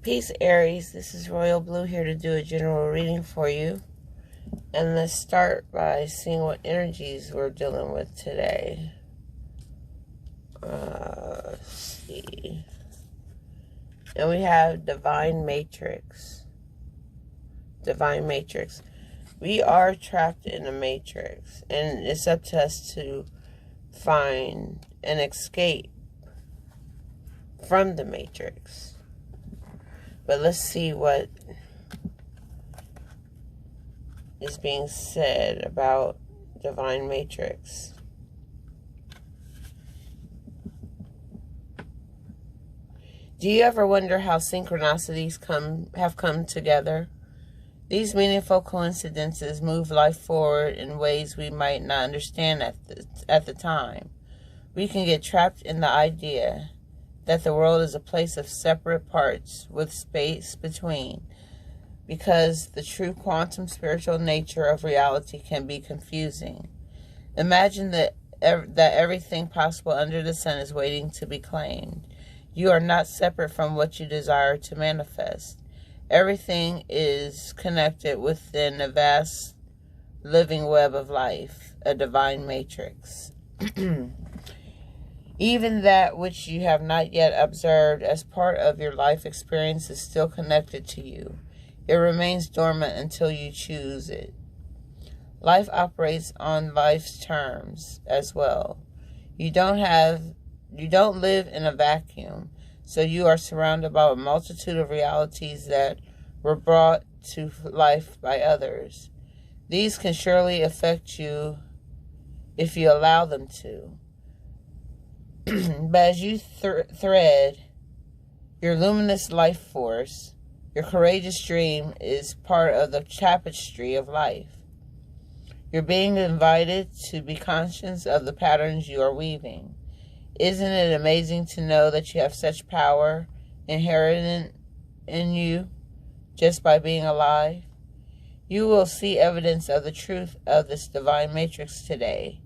Peace, Aries. This is Royal Blue here to do a general reading for you. And let's start by seeing what energies we're dealing with today. Let's see. And we have Divine Matrix. Divine Matrix. We are trapped in a matrix, and it's up to us to find an escape from the matrix. But let's see what is being said about Divine Matrix. Do you ever wonder how synchronicities have come together? These meaningful coincidences move life forward in ways we might not understand at the time. We can get trapped in the idea that the world is a place of separate parts with space between, because the true quantum spiritual nature of reality can be confusing. Imagine that everything possible under the sun is waiting to be claimed. You are not separate from what you desire to manifest. Everything is connected within a vast living web of life, a divine matrix. Even that which you have not yet observed as part of your life experience is still connected to you. It remains dormant until you choose it. Life operates on life's terms as well. You don't live in a vacuum, so you are surrounded by a multitude of realities that were brought to life by others. These can surely affect you if you allow them to. But as you thread your luminous life force, your courageous dream is part of the tapestry of life. You're being invited to be conscious of the patterns you are weaving. Isn't it amazing to know that you have such power inherent in you just by being alive? You will see evidence of the truth of this divine matrix today.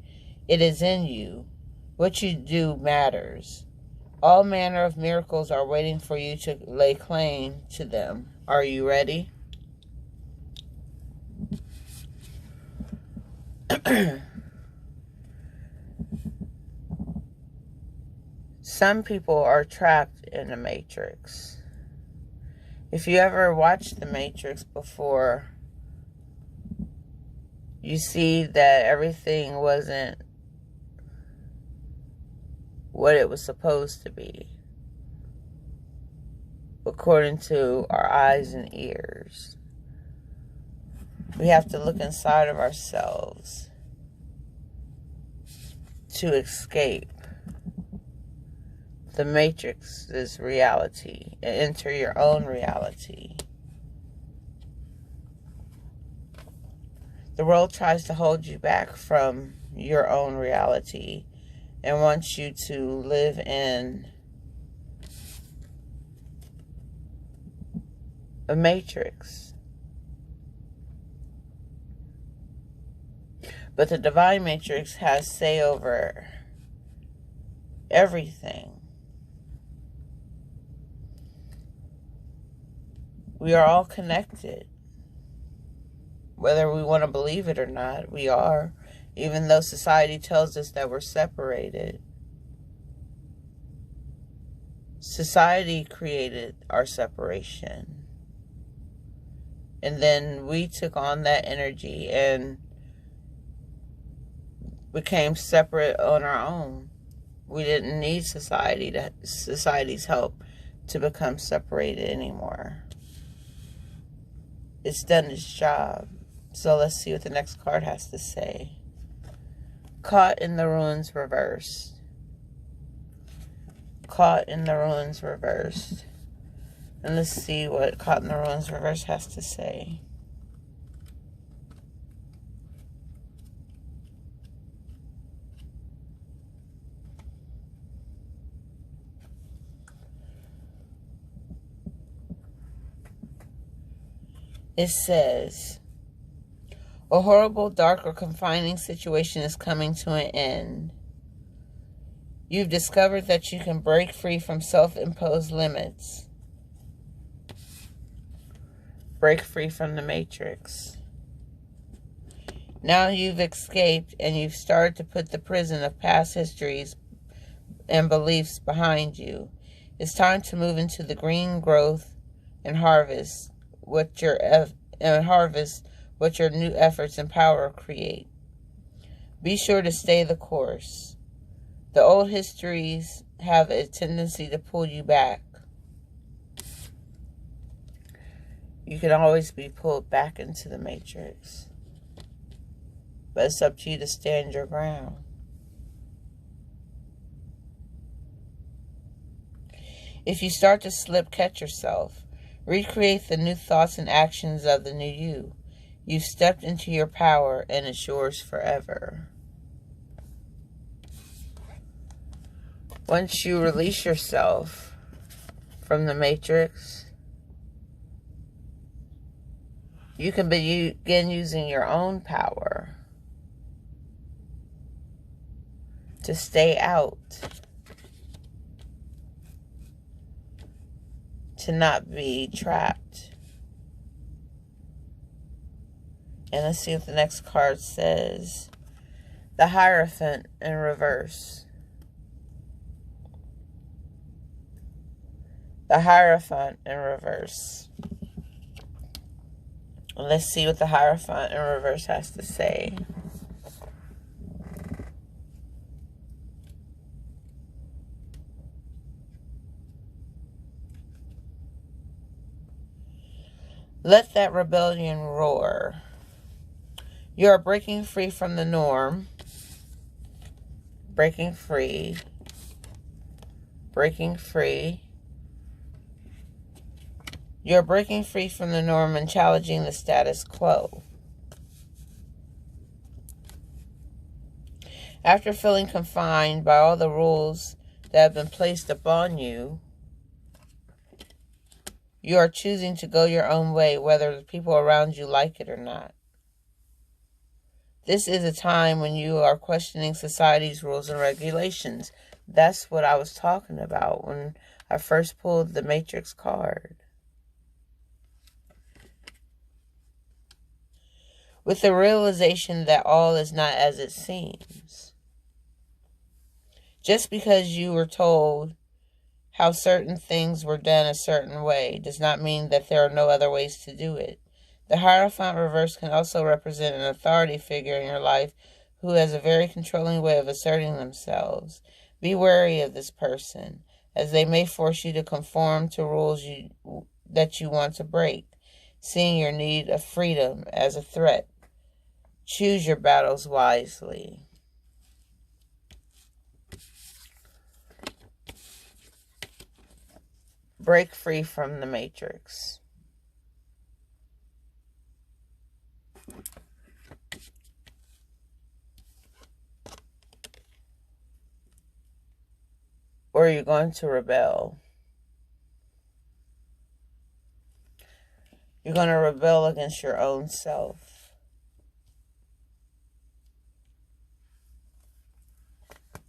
It is in you. What you do matters. All manner of miracles are waiting for you to lay claim to them. Are you ready? Some people are trapped in a matrix. If you ever watched the Matrix before, you see that everything wasn't what it was supposed to be, according to our eyes and ears. We have to look inside of ourselves to escape the matrix's reality and enter your own reality. The world tries to hold you back from your own reality and wants you to live in a matrix. But the divine matrix has say over everything. We are all connected. Whether we want to believe it or not, we are. Even though society tells us that we're separated. Society created our separation. And then we took on that energy and became separate on our own. We didn't need society's help to become separated anymore. It's done its job. So let's see what the next card has to say. Caught in the ruins reversed. Caught in the ruins reversed. And let's see what Caught in the ruins reversed has to say. It says, a horrible, dark, or confining situation is coming to an end. You've discovered that you can break free from self-imposed limits. Break free from the matrix. Now you've escaped and you've started to put the prison of past histories and beliefs behind you. It's time to move into the green growth and harvest what your new efforts and power create. Be sure to stay the course. The old histories have a tendency to pull you back. You can always be pulled back into the matrix. But it's up to you to stand your ground. If you start to slip, catch yourself. Recreate the new thoughts and actions of the new you. You've stepped into your power and it's yours forever. Once you release yourself from the matrix, you can begin using your own power to stay out, to not be trapped. And let's see what the next card says. The Hierophant in reverse. The Hierophant in reverse. Let's see what the Hierophant in reverse has to say. Let that rebellion roar. You are breaking free from the norm. Breaking free. Breaking free. You're breaking free from the norm and challenging the status quo. After feeling confined by all the rules that have been placed upon you, you are choosing to go your own way, whether the people around you like it or not. This is a time when you are questioning society's rules and regulations. That's what I was talking about when I first pulled the Matrix card. With the realization that all is not as it seems. Just because you were told how certain things were done a certain way does not mean that there are no other ways to do it. The Hierophant reverse can also represent an authority figure in your life who has a very controlling way of asserting themselves. Be wary of this person, as they may force you to conform to rules that you want to break, seeing your need of freedom as a threat. Choose your battles wisely. Break free from the matrix. Or you're going to rebel. You're going to rebel against your own self.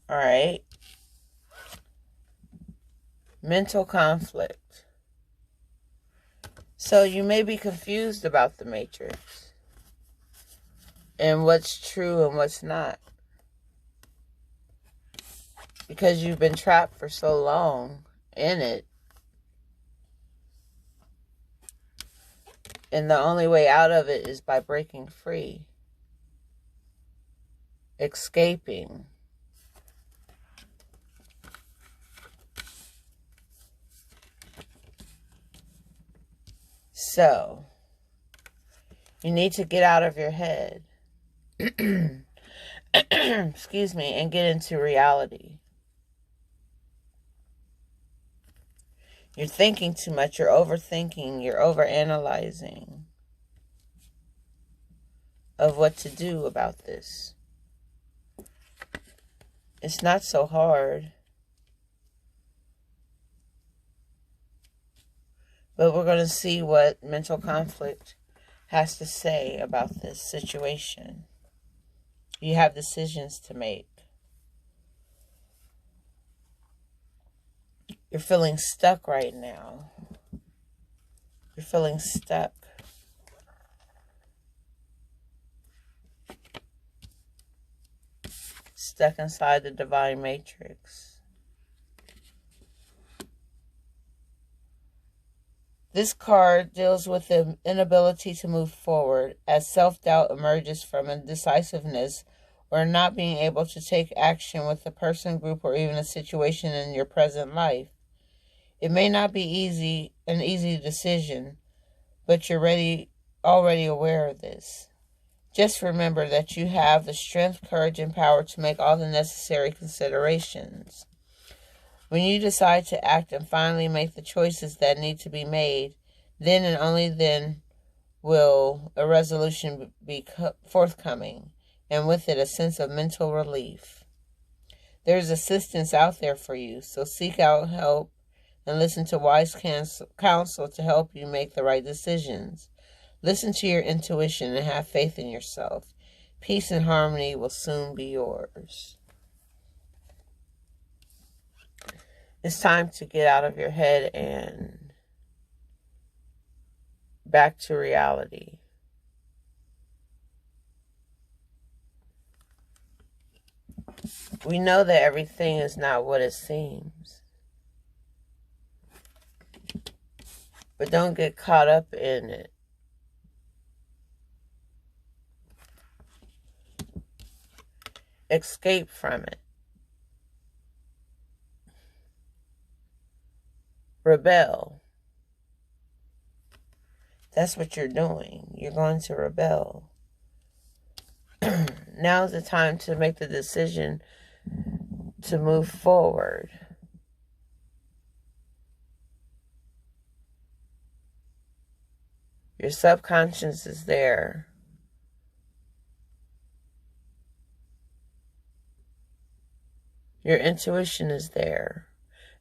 All right. Mental conflict. So you may be confused about the matrix and what's true and what's not, because you've been trapped for so long in it. And the only way out of it is by breaking free, escaping. So, you need to get out of your head, excuse me, and get into reality. You're thinking too much, you're overthinking, you're overanalyzing of what to do about this. It's not so hard. But we're going to see what mental conflict has to say about this situation. You have decisions to make. You're feeling stuck right now. You're feeling stuck. stuck inside the divine matrix. This card deals with the inability to move forward as self-doubt emerges from indecisiveness or not being able to take action with the person, group, or even a situation in your present life. It may not be an easy decision, but you're already aware of this. Just remember that you have the strength, courage, and power to make all the necessary considerations. When you decide to act and finally make the choices that need to be made, then and only then will a resolution be forthcoming, and with it a sense of mental relief. There's assistance out there for you, so seek out help and listen to wise counsel to help you make the right decisions. Listen to your intuition and have faith in yourself. Peace and harmony will soon be yours. It's time to get out of your head and back to reality. We know that everything is not what it seems. But don't get caught up in it. Escape from it. Rebel. That's what you're doing. You're going to rebel. Now's the time to make the decision to move forward. Your subconscious is there. Your intuition is there.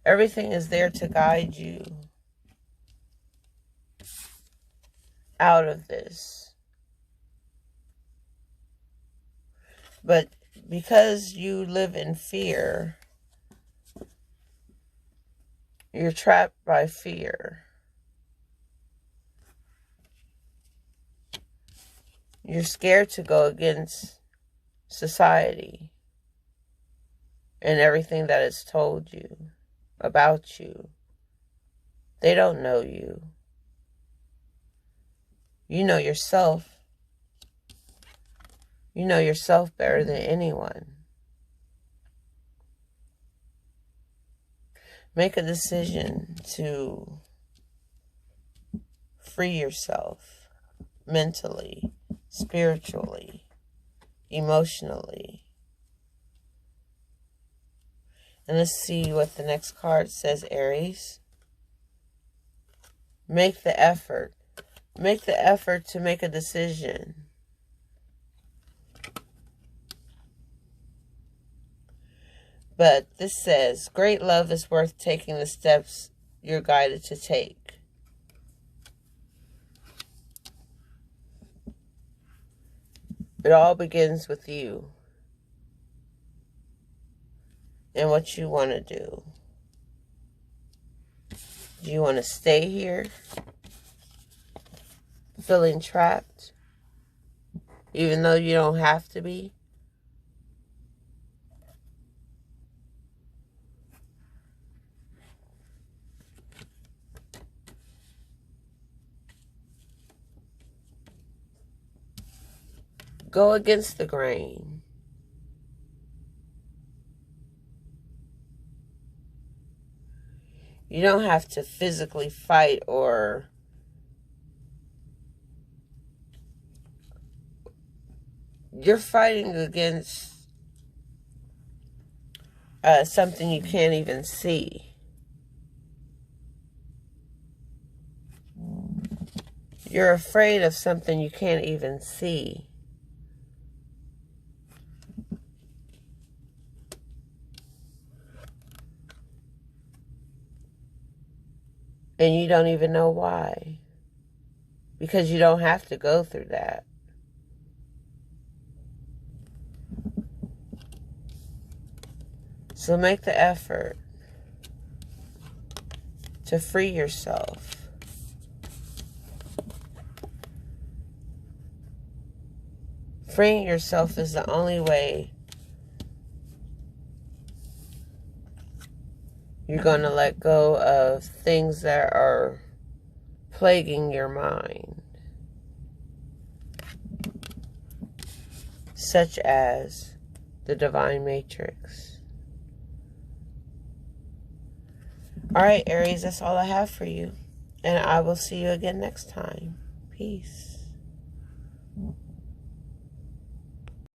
Everything is there to guide you out of this. But because you live in fear, you're trapped by fear. You're scared to go against society and everything that is told you about you. They don't know you. You know yourself. You know yourself better than anyone. Make a decision to free yourself mentally, spiritually, emotionally. And let's see what the next card says, Aries. Make the effort. Make the effort to make a decision. But this says, great love is worth taking the steps you're guided to take. It all begins with you and what you want to do. Do you want to stay here feeling trapped, even though you don't have to be? Go against the grain. You don't have to physically fight or you're fighting against something you can't even see. You're afraid of something you can't even see. And you don't even know why. Because you don't have to go through that. So make the effort to free yourself. Freeing yourself is the only way You're going to let go of things that are plaguing your mind, such as the divine matrix. All right, Aries, that's all I have for you. And I will see you again next time. Peace.